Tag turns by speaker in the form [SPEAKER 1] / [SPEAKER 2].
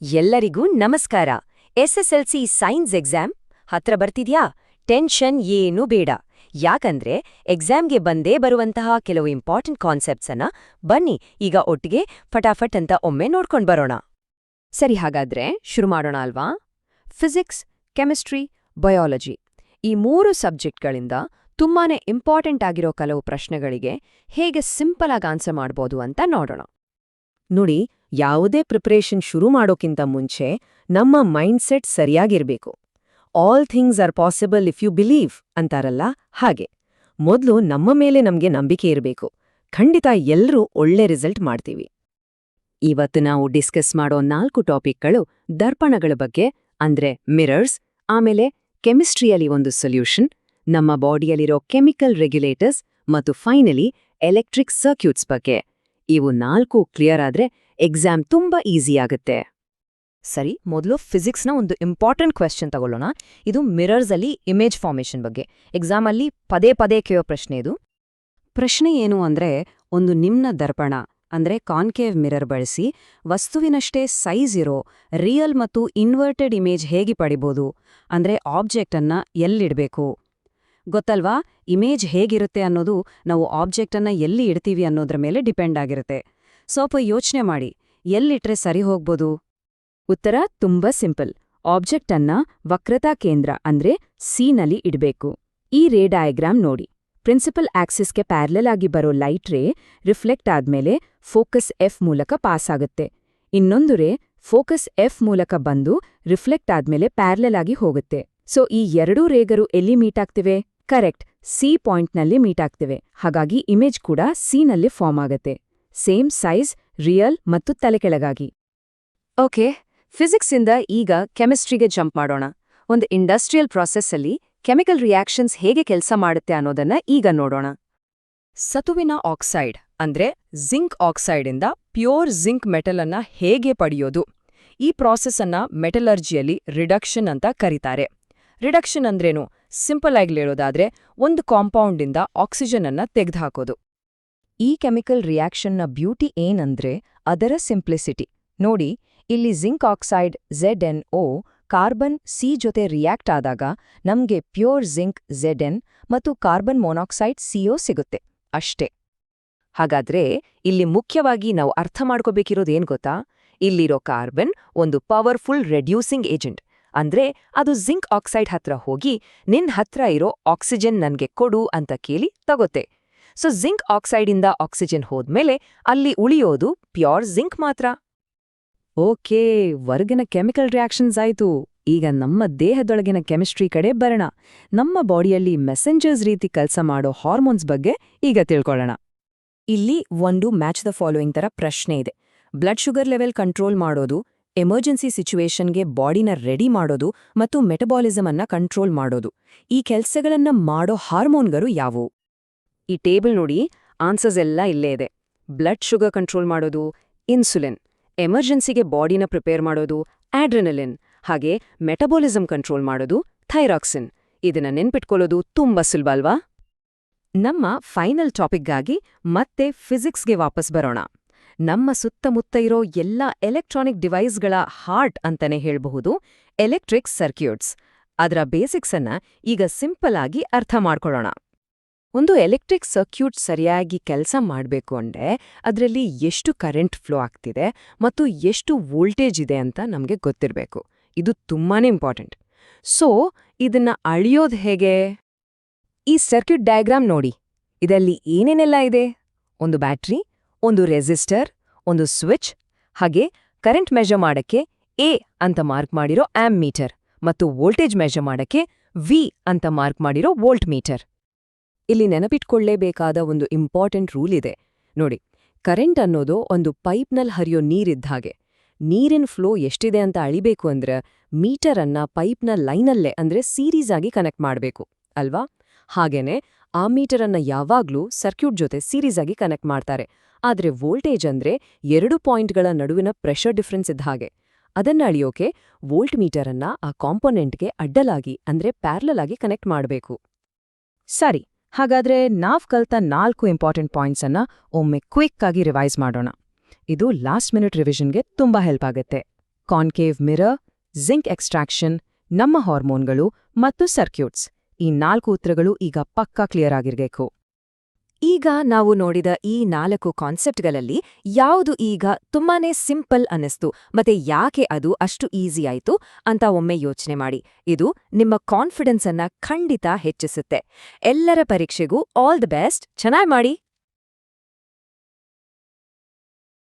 [SPEAKER 1] ಎಲ್ಲರಿಗೂ ನಮಸ್ಕಾರ. SSLC science exam ಹತ್ರ ಬರ್ತಿದ್ಯಾ? ಟೆನ್ಷನ್ ಏನೂ ಬೇಡ. ಯಾಕಂದ್ರೆ ಎಕ್ಸಾಮ್ಗೆ ಬಂದೇ ಬರುವಂತಹ ಕೆಲವು ಇಂಪಾರ್ಟೆಂಟ್ ಕಾನ್ಸೆಪ್ಟ್ಸ್ ಅನ್ನ ಬನ್ನಿ ಈಗ ಒಟ್ಟಿಗೆ ಫಟಾಫಟ್ ಅಂತ ಒಮ್ಮೆ ನೋಡ್ಕೊಂಡ್ ಬರೋಣ. ಸರಿ, ಹಾಗಾದ್ರೆ ಶುರು ಮಾಡೋಣ ಅಲ್ವಾ? ಫಿಸಿಕ್ಸ್, ಕೆಮಿಸ್ಟ್ರಿ, ಬಯಾಲಜಿ ಈ 3 ಸಬ್ಜೆಕ್ಟ್ಗಳಿಂದ ತುಂಬಾನೇ ಇಂಪಾರ್ಟೆಂಟ್ ಆಗಿರೋ ಕೆಲವು ಪ್ರಶ್ನೆಗಳಿಗೆ ಹೇಗೆ ಸಿಂಪಲ್ ಆಗಿ ಆನ್ಸರ್ ಮಾಡ್ಬೋದು ಅಂತ ನೋಡೋಣ.
[SPEAKER 2] ನೋಡಿ, ಯಾವುದೇ ಪ್ರಿಪರೇಷನ್ ಶುರು ಮಾಡೋಕ್ಕಿಂತ ಮುಂಚೆ ನಮ್ಮ ಮೈಂಡ್ಸೆಟ್ ಸರಿಯಾಗಿರ್ಬೇಕು. All things are possible if you believe ಅಂತಾರಲ್ಲ, ಹಾಗೆ ಮೊದಲು ನಮ್ಮ ಮೇಲೆ ನಮ್ಗೆ ನಂಬಿಕೆ ಇರಬೇಕು. ಖಂಡಿತ ಎಲ್ರೂ ಒಳ್ಳೆ ರಿಸಲ್ಟ್ ಮಾಡ್ತೀವಿ.
[SPEAKER 1] ಇವತ್ತು ನಾವು ಡಿಸ್ಕಸ್ ಮಾಡೋ 4 ಟಾಪಿಕ್ಗಳು ದರ್ಪಣಗಳ ಬಗ್ಗೆ, ಅಂದ್ರೆ ಮಿರರ್ಸ್, ಆಮೇಲೆ ಕೆಮಿಸ್ಟ್ರಿಯಲ್ಲಿ ಒಂದು ಸೊಲ್ಯೂಷನ್, ನಮ್ಮ ಬಾಡಿಯಲ್ಲಿರೋ ಕೆಮಿಕಲ್ ರೆಗ್ಯುಲೇಟರ್ಸ್ ಮತ್ತು ಫೈನಲಿ ಎಲೆಕ್ಟ್ರಿಕ್ ಸರ್ಕ್ಯೂಟ್ಸ್ ಬಗ್ಗೆ. ಇವು 4 ಕ್ಲಿಯರ್ ಆದ್ರೆ ಎಕ್ಸಾಮ್ ತುಂಬಾ ಈಸಿ ಆಗುತ್ತೆ.
[SPEAKER 3] ಸರಿ, ಮೊದಲು ಫಿಸಿಕ್ಸ್ನ ಒಂದು ಇಂಪಾರ್ಟೆಂಟ್ ಕ್ವೆಶ್ಚನ್ ತಗೊಳ್ಳೋಣ. ಇದು ಮಿರರ್ಸಲ್ಲಿ ಇಮೇಜ್ ಫಾರ್ಮೇಷನ್ ಬಗ್ಗೆ ಎಕ್ಸಾಮಲ್ಲಿ ಪದೇ ಪದೇ ಕೇಳೋ ಪ್ರಶ್ನೆ ಇದು.
[SPEAKER 1] ಪ್ರಶ್ನೆ ಏನು ಅಂದ್ರೆ, ಒಂದು ನಿಮ್ನ ದರ್ಪಣ ಅಂದ್ರೆ ಕಾನ್ಕೇವ್ ಮಿರರ್ ಬಳಸಿ ವಸ್ತುವಿನಷ್ಟೇ ಸೈಜ್ ಇರೋ ರಿಯಲ್ ಮತ್ತು ಇನ್ವರ್ಟೆಡ್ ಇಮೇಜ್ ಹೇಗೆ ಪಡಿಬೋದು, ಅಂದ್ರೆ ಆಬ್ಜೆಕ್ಟ್ ಅನ್ನ ಎಲ್ಲಿಡ್ಬೇಕು ಗೊತ್ತಲ್ವಾ? ಇಮೇಜ್ ಹೇಗಿರುತ್ತೆ ಅನ್ನೋದು ನಾವು ಆಬ್ಜೆಕ್ಟ್ ಅನ್ನ ಎಲ್ಲಿ ಇಡ್ತೀವಿ ಅನ್ನೋದ್ರ ಮೇಲೆ ಡಿಪೆಂಡ್ ಆಗಿರುತ್ತೆ. ಸ್ವಲ್ಪ ಯೋಚನೆ ಮಾಡಿ, ಎಲ್ಲಿಟ್ರೆ ಸರಿ ಹೋಗ್ಬೋದು? ಉತ್ತರ ತುಂಬಾ ಸಿಂಪಲ್. ಆಬ್ಜೆಕ್ಟ್ ಅನ್ನ ವಕ್ರತಾ ಕೇಂದ್ರ ಅಂದ್ರೆ ನಲ್ಲಿ ಇಡ್ಬೇಕು. ಈ ರೇ ಡಯಾಗ್ರಾಮ್ ನೋಡಿ. ಪ್ರಿನ್ಸಿಪಲ್ ಆಕ್ಸಿಸ್ಗೆ ಪ್ಯಾರಲಲ್ ಆಗಿ ಬರೋ ಲೈಟ್ ರೇ ರಿಫ್ಲೆಕ್ಟ್ ಆದ್ಮೇಲೆ ಫೋಕಸ್ ಎಫ್ ಮೂಲಕ ಪಾಸ್ ಆಗುತ್ತೆ. ಇನ್ನೊಂದು ರೇ ಫೋಕಸ್ ಎಫ್ ಮೂಲಕ ಬಂದು ರಿಫ್ಲೆಕ್ಟ್ ಆದ್ಮೇಲೆ ಪ್ಯಾರಲಲ್ ಆಗಿ ಹೋಗುತ್ತೆ. ಸೊ ಈ 2 ರೇಗರು ಎಲ್ಲಿ ಮೀಟ್ ಆಗ್ತಿವೆ? ಕರೆಕ್ಟ್, ಸಿ ಪಾಯಿಂಟ್ನಲ್ಲಿ ಮೀಟ್ ಆಗ್ತಿವೆ. ಹಾಗಾಗಿ ಇಮೇಜ್ ಕೂಡ ನಲ್ಲಿ ಫಾರ್ಮ್ ಆಗತ್ತೆ. ಸೇಮ್ ಸೈಜ್, ರಿಯಲ್ ಮತ್ತು ತಲೆಕೆಳಗಾಗಿ. ಓಕೆ, ಫಿಸಿಕ್ಸ್ ಇಂದ ಈಗ ಕೆಮಿಸ್ಟ್ರಿಗೆ ಜಂಪ್ ಮಾಡೋಣ. ಒಂದು ಇಂಡಸ್ಟ್ರಿಯಲ್ ಪ್ರಾಸೆಸ್ಸಲ್ಲಿ ಕೆಮಿಕಲ್ ರಿಯಾಕ್ಷನ್ಸ್ ಹೇಗೆ ಕೆಲಸ ಮಾಡುತ್ತೆ ಅನ್ನೋದನ್ನ ಈಗ ನೋಡೋಣ. ಸತುವಿನ ಆಕ್ಸೈಡ್ ಅಂದ್ರೆ ಜಿಂಕ್ ಆಕ್ಸೈಡಿಂದ ಪ್ಯೂರ್ ಜಿಂಕ್ ಮೆಟಲ್ ಅನ್ನ ಹೇಗೆ ಪಡೆಯೋದು? ಈ ಪ್ರಾಸೆಸ್ ಅನ್ನ ಮೆಟಲರ್ಜಿಯಲ್ಲಿ ರಿಡಕ್ಷನ್ ಅಂತ ಕರೀತಾರೆ. ರಿಡಕ್ಷನ್ ಅಂದ್ರೇನು? ಸಿಂಪಲ್ ಆಗಿ ಹೇಳೋದಾದ್ರೆ ಒಂದು ಕಾಂಪೌಂಡಿಂದ ಆಕ್ಸಿಜನ್ ಅನ್ನ ತೆಗೆದುಹಾಕೋದು. ಈ ಕೆಮಿಕಲ್ ರಿಯಾಕ್ಷನ್ನ ಬ್ಯೂಟಿ ಏನಂದ್ರೆ ಅದರ ಸಿಂಪ್ಲಿಸಿಟಿ. ನೋಡಿ, ಇಲ್ಲಿ zinc oxide ZnO carbon C ಜೊತೆ ರಿಯಾಕ್ಟ್ ಆದಾಗ ನಮ್ಗೆ ಪ್ಯೂರ್ ಜಿಂಕ್ Zn ಮತ್ತು ಕಾರ್ಬನ್ ಮೊನಾಕ್ಸೈಡ್ CO ಸಿಗುತ್ತೆ ಅಷ್ಟೇ. ಹಾಗಾದ್ರೆ ಇಲ್ಲಿ ಮುಖ್ಯವಾಗಿ ನಾವು ಅರ್ಥ ಮಾಡ್ಕೋಬೇಕಿರೋದೇನ್ ಗೊತ್ತಾ? ಇಲ್ಲಿರೋ ಕಾರ್ಬನ್ ಒಂದು ಪವರ್ಫುಲ್ ರೆಡ್ಯೂಸಿಂಗ್ ಏಜೆಂಟ್. ಅಂದ್ರೆ ಅದು ಜಿಂಕ್ ಆಕ್ಸೈಡ್ ಹತ್ರ ಹೋಗಿ ನಿನ್ ಹತ್ರ ಇರೋ ಆಕ್ಸಿಜನ್ ನನ್ಗೆ ಕೊಡು ಅಂತ ಕೇಳಿ ತಗೋತೆ. ಸೊ ಜಿಂಕ್ ಆಕ್ಸೈಡಿಂದ ಆಕ್ಸಿಜನ್ ಹೋದ್ಮೇಲೆ ಅಲ್ಲಿ ಉಳಿಯೋದು ಪ್ಯೂರ್ ಜಿಂಕ್ ಮಾತ್ರ. ಓಕೆ, ಹೊರಗಿನ ಕೆಮಿಕಲ್ ರಿಯಾಕ್ಷನ್ಸ್ ಆಯ್ತು. ಈಗ ನಮ್ಮ ದೇಹದೊಳಗಿನ ಕೆಮಿಸ್ಟ್ರಿ ಕಡೆ ಬರೋಣ. ನಮ್ಮ ಬಾಡಿಯಲ್ಲಿ ಮೆಸೆಂಜರ್ಸ್ ರೀತಿ ಕೆಲಸ ಮಾಡೋ ಹಾರ್ಮೋನ್ಸ್ ಬಗ್ಗೆ ಈಗ ತಿಳ್ಕೊಳ್ಳೋಣ. ಇಲ್ಲಿ ಒಂದು ಮ್ಯಾಚ್ ದ ಫಾಲೋಯಿಂಗ್ ತರ ಪ್ರಶ್ನೆ ಇದೆ. ಬ್ಲಡ್ ಶುಗರ್ ಲೆವೆಲ್ ಕಂಟ್ರೋಲ್ ಮಾಡೋದು, ಎಮರ್ಜೆನ್ಸಿ ಸಿಚುವೇಶನ್ಗೆ ಬಾಡಿನ ರೆಡಿ ಮಾಡೋದು ಮತ್ತು ಮೆಟಬಾಲಿಸಮ್ ಅನ್ನ ಕಂಟ್ರೋಲ್ ಮಾಡೋದು, ಈ ಕೆಲಸಗಳನ್ನ ಮಾಡೋ ಹಾರ್ಮೋನ್ಗಳು ಯಾವುವು? ಈ ಟೇಬಲ್ ನೋಡಿ, ಆನ್ಸರ್ಸ್ ಎಲ್ಲ ಇಲ್ಲೇ ಇದೆ. ಬ್ಲಡ್ ಶುಗರ್ ಕಂಟ್ರೋಲ್ ಮಾಡೋದು ಇನ್ಸುಲಿನ್, ಎಮರ್ಜೆನ್ಸಿಗೆ ಬಾಡಿನ ಪ್ರಿಪೇರ್ ಮಾಡೋದು ಆಡ್ರಿನಲಿನ್, ಹಾಗೆ ಮೆಟಬಾಲಿಸಮ್ ಕಂಟ್ರೋಲ್ ಮಾಡೋದು ಥೈರಾಕ್ಸಿನ್. ಇದನ್ನ ನೆನ್ಪಿಟ್ಕೊಳ್ಳೋದು ತುಂಬಾ ಸುಲಭ ಅಲ್ವಾ? ನಮ್ಮ ಫೈನಲ್ ಟಾಪಿಕ್ಗಾಗಿ ಮತ್ತೆ ಫಿಸಿಕ್ಸ್ಗೆ ವಾಪಸ್ ಬರೋಣ. ನಮ್ಮ ಸುತ್ತಮುತ್ತ ಇರೋ ಎಲ್ಲ ಎಲೆಕ್ಟ್ರಾನಿಕ್ ಡಿವೈಸ್ಗಳ ಹಾರ್ಟ್ ಅಂತಾನೆ ಹೇಳ್ಬಹುದು ಎಲೆಕ್ಟ್ರಿಕ್ ಸರ್ಕ್ಯೂಟ್ಸ್. ಅದರ ಬೇಸಿಕ್ಸ್ ಅನ್ನ ಈಗ ಸಿಂಪಲ್ ಆಗಿ ಅರ್ಥ ಮಾಡ್ಕೊಳ್ಳೋಣ. ಒಂದು ಎಲೆಕ್ಟ್ರಿಕ್ ಸರ್ಕ್ಯೂಟ್ ಸರಿಯಾಗಿ ಕೆಲಸ ಮಾಡಬೇಕು ಅಂದ್ರೆ ಅದರಲ್ಲಿ ಎಷ್ಟು ಕರೆಂಟ್ ಫ್ಲೋ ಆಗ್ತಿದೆ ಮತ್ತು ಎಷ್ಟು ವೋಲ್ಟೇಜ್ ಇದೆ ಅಂತ ನಮಗೆ ಗೊತ್ತಿರಬೇಕು. ಇದು ತುಂಬಾನೇ ಇಂಪಾರ್ಟೆಂಟ್. ಸೊ ಇದನ್ನ ಅಳಿಯೋದು ಹೇಗೆ? ಈ ಸರ್ಕ್ಯೂಟ್ ಡಯಾಗ್ರಾಮ್ ನೋಡಿ. ಇದರಲ್ಲಿ ಏನೇನೆಲ್ಲ ಇದೆ? ಒಂದು ಬ್ಯಾಟ್ರಿ, ಒಂದು ರೆಸಿಸ್ಟರ್, ಒಂದು ಸ್ವಿಚ್, ಹಾಗೆ ಕರೆಂಟ್ ಮೆಜರ್ ಮಾಡಕ್ಕೆ ಎ ಅಂತ ಮಾರ್ಕ್ ಮಾಡಿರೋ ಆಂಪ್ ಮೀಟರ್ ಮತ್ತು ವೋಲ್ಟೇಜ್ ಮೆಜರ್ ಮಾಡಕ್ಕೆ ವಿ ಅಂತ ಮಾರ್ಕ್ ಮಾಡಿರೋ ವೋಲ್ಟ್ ಮೀಟರ್. ಇಲ್ಲಿ ನೆನಪಿಟ್ಕೊಳ್ಳೇಬೇಕಾದ ಒಂದು ಇಂಪಾರ್ಟೆಂಟ್ ರೂಲ್ ಇದೆ ನೋಡಿ. ಕರೆಂಟ್ ಅನ್ನೋದು ಒಂದು ಪೈಪ್ನಲ್ಲಿ ಹರಿಯೋ ನೀರಿದ್ದ ಹಾಗೆ. ನೀರಿನ ಫ್ಲೋ ಎಷ್ಟಿದೆ ಅಂತ ಅಳಿಬೇಕು ಅಂದ್ರೆ ಮೀಟರ್ ಅನ್ನ ಪೈಪ್ನ ಲೈನಲ್ಲೇ ಅಂದ್ರೆ ಸೀರೀಸ್ ಆಗಿ ಕನೆಕ್ಟ್ ಮಾಡಬೇಕು ಅಲ್ವಾ? ಹಾಗೇನೆ ಆ ಮೀಟರ್ ಅನ್ನ ಯಾವಾಗ್ಲೂ ಸರ್ಕ್ಯೂಟ್ ಜೊತೆ ಸೀರೀಸ್ ಆಗಿ ಕನೆಕ್ಟ್ ಮಾಡ್ತಾರೆ. ಆದ್ರೆ ವೋಲ್ಟೇಜ್ ಅಂದ್ರೆ 2 ಪಾಯಿಂಟ್ಗಳ ನಡುವಿನ ಪ್ರೆಷರ್ ಡಿಫರೆನ್ಸ್ ಇದ್ದ ಹಾಗೆ. ಅದನ್ನ ಅಳಿಯೋಕೆ ವೋಲ್ಟ್ ಮೀಟರ್ ಅನ್ನ ಆ ಕಾಂಪೊನೆಂಟ್ಗೆ ಅಡ್ಡಲಾಗಿ ಅಂದ್ರೆ ಪ್ಯಾರಲಲ್ ಆಗಿ ಕನೆಕ್ಟ್ ಮಾಡಬೇಕು. ಸರಿ, ಹಾಗಾದ್ರೆ ನಾವ್ ಕಲ್ತ 4 ಇಂಪಾರ್ಟೆಂಟ್ ಪಾಯಿಂಟ್ಸ್ ಅನ್ನ ಒಮ್ಮೆ ಕ್ವಿಕ್ ಆಗಿ ರಿವೈಸ್ ಮಾಡೋಣ. ಇದು ಲಾಸ್ಟ್ ಮಿನಿಟ್ ರಿವಿಷನ್ಗೆ ತುಂಬಾ ಹೆಲ್ಪ್ ಆಗುತ್ತೆ.
[SPEAKER 2] ಕಾನ್ಕೇವ್ ಮಿರರ್, ಜಿಂಕ್ ಎಕ್ಸ್ಟ್ರಾಕ್ಷನ್, ನಮ್ಮ ಹಾರ್ಮೋನ್ಗಳು ಮತ್ತು ಸರ್ಕ್ಯೂಟ್ಸ್. ಈ 4 ಉತ್ತರಗಳು ಈಗ ಪಕ್ಕಾ ಕ್ಲಿಯರ್ ಆಗಿರ್ಬೇಕು.
[SPEAKER 1] ಈಗ ನಾವು ನೋಡಿದ ಈ 4 ಕಾನ್ಸೆಪ್ಟ್ಗಳಲ್ಲಿ ಯಾವುದು ಈಗ ತುಂಬಾನೇ ಸಿಂಪಲ್ ಅನ್ನಿಸ್ತು ಮತ್ತೆ ಯಾಕೆ ಅದು ಅಷ್ಟು ಈಸಿ ಆಯ್ತು ಅಂತ ಒಮ್ಮೆ ಯೋಚನೆ ಮಾಡಿ. ಇದು ನಿಮ್ಮ ಕಾನ್ಫಿಡೆನ್ಸ್ ಅನ್ನ ಖಂಡಿತ ಹೆಚ್ಚಿಸುತ್ತೆ. ಎಲ್ಲರ ಪರೀಕ್ಷೆಗೂ ಆಲ್ ದಿ ಬೆಸ್ಟ್, ಚೆನ್ನಾಗಿ ಮಾಡಿ.